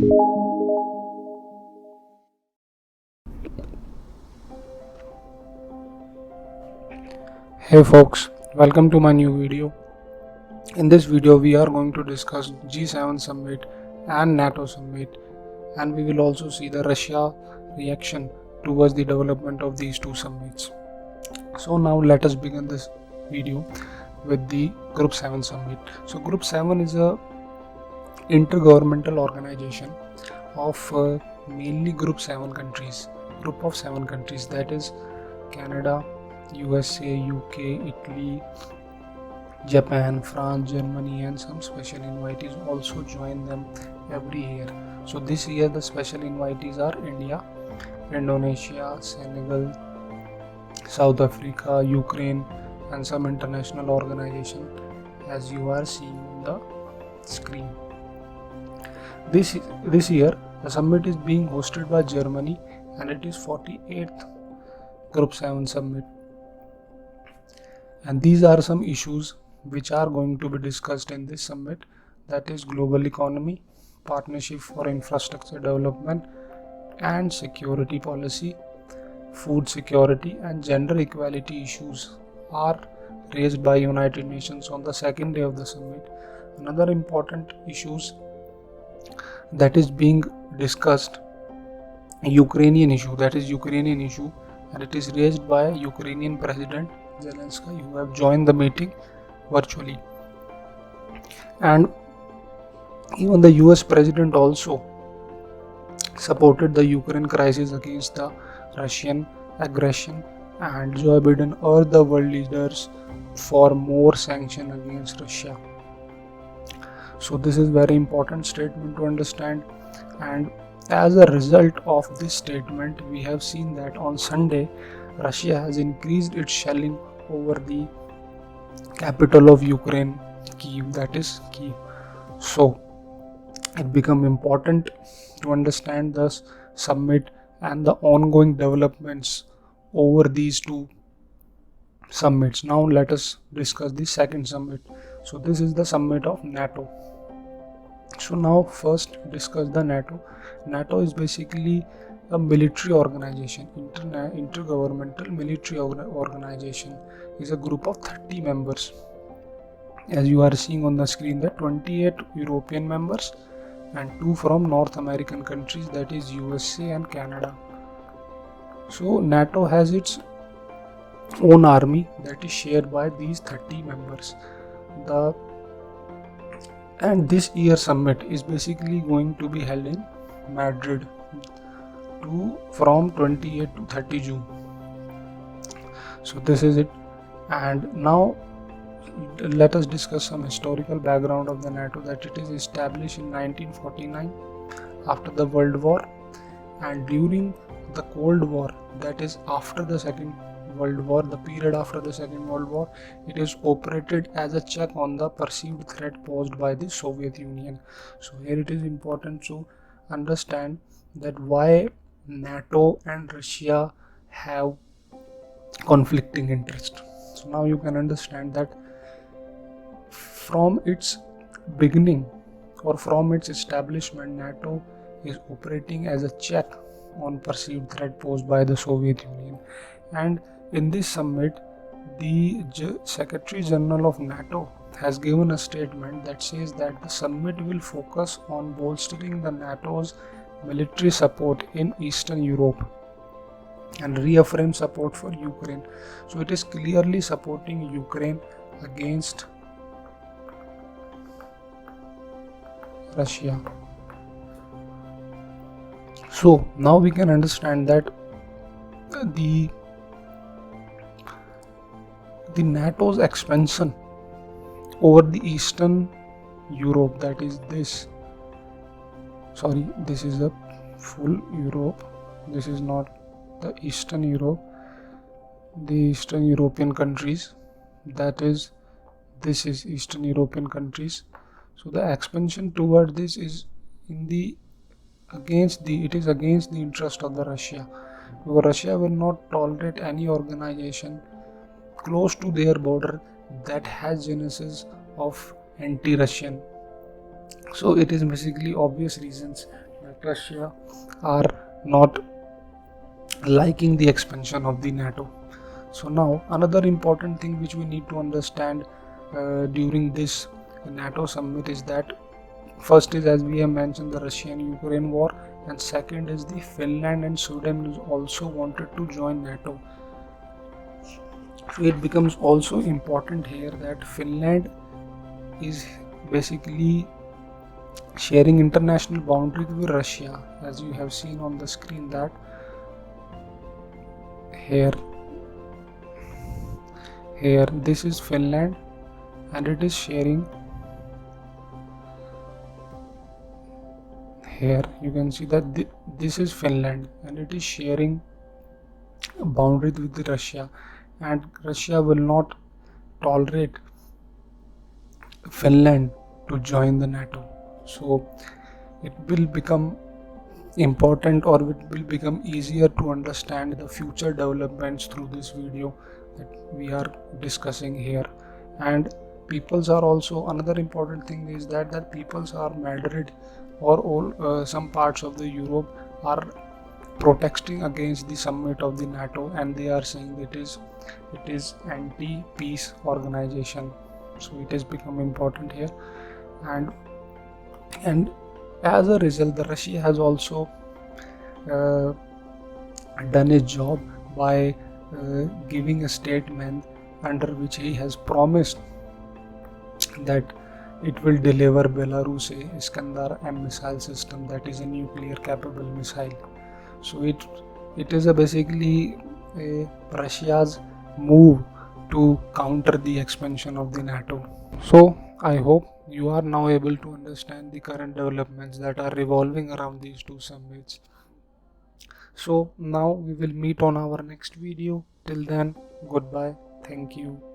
Hey folks, welcome to my new video. In this video we are going to discuss G7 summit and NATO summit, and we will also see the Russia reaction towards the development of these two summits. So now let us begin this video with the Group 7 summit. So Group 7 is a intergovernmental organization of mainly group of 7 countries, that is Canada, USA, UK, Italy, Japan, France, Germany, and some special invitees also join them every year. So this year the special invitees are India, Indonesia, Senegal, South Africa, Ukraine, and some international organization, as you are seeing on the screen. This year the summit is being hosted by Germany, and it is 48th Group 7 summit. And these are some issues which are going to be discussed in this summit, that is global economy, partnership for infrastructure development and security policy, food security, and gender equality issues are raised by United Nations on the second day of the summit. Another important issues that is being discussed, Ukrainian issue, and it is raised by Ukrainian President Zelensky, who have joined the meeting virtually. And even the US President also supported the Ukraine crisis against the Russian aggression, and Joe Biden urged the world leaders for more sanction against Russia. So this is very important statement to understand, and as a result of this statement we have seen that on Sunday Russia has increased its shelling over the capital of Ukraine, Kyiv, that is Kyiv. So it become important to understand the summit and the ongoing developments over these two summits. Now let us discuss the second summit. So this is the summit of NATO. So now first discuss the NATO. NATO is basically a military organization, intergovernmental military organization. Is a group of 30 members. As you are seeing on the screen, that 28 European members and 2 from North American countries, that is USA and Canada. So NATO has its own army that is shared by these 30 members. And this year summit is basically going to be held in Madrid from 28 to 30 June. So this is it. And now let us discuss some historical background of the NATO, that it is established in 1949 after the World War, and during the Cold War, that is after the Second World War, the period after the Second World War, it is operated as a check on the perceived threat posed by the Soviet Union. So here it is important to understand that why NATO and Russia have conflicting interest. So now you can understand that from its beginning or from its establishment, NATO is operating as a check on perceived threat posed by the Soviet Union. And in this summit, the Secretary General of NATO has given a statement that says that the summit will focus on bolstering the NATO's military support in Eastern Europe and reaffirm support for Ukraine. So it is clearly supporting Ukraine against Russia. So now we can understand that the NATO's expansion over the Eastern Europe, that is this is a full Europe, this is not the Eastern Europe, the Eastern European countries, that is this is Eastern European countries. So the expansion toward this is against the interest of the Russia, because Russia will not tolerate any organization close to their border that has genesis of anti-Russian. So it is basically obvious reasons Russia are not liking the expansion of the NATO. So now another important thing which we need to understand during this NATO summit is that first is, as we have mentioned, the Russian-Ukraine war, and second is the Finland and Sweden is also wanted to join NATO. So it becomes also important here that Finland is basically sharing international boundaries with Russia, as you have seen on the screen that here this is Finland and it is sharing, here you can see that this is Finland and it is sharing boundaries with Russia, and Russia will not tolerate Finland to join the NATO. So it will become important, or it will become easier to understand the future developments through this video that we are discussing here. And peoples are also, another important thing is that peoples are Madrid or all some parts of the Europe are protesting against the summit of the NATO, and they are saying that it is anti-peace organization. So it has become important here, and as a result, the Russia has also done its job by giving a statement under which he has promised that it will deliver Belarus a Iskandar M missile system, that is a nuclear capable missile. So it is basically Russia's move to counter the expansion of the NATO. So I hope you are now able to understand the current developments that are revolving around these two summits. So now we will meet on our next video. Till then, goodbye. Thank you.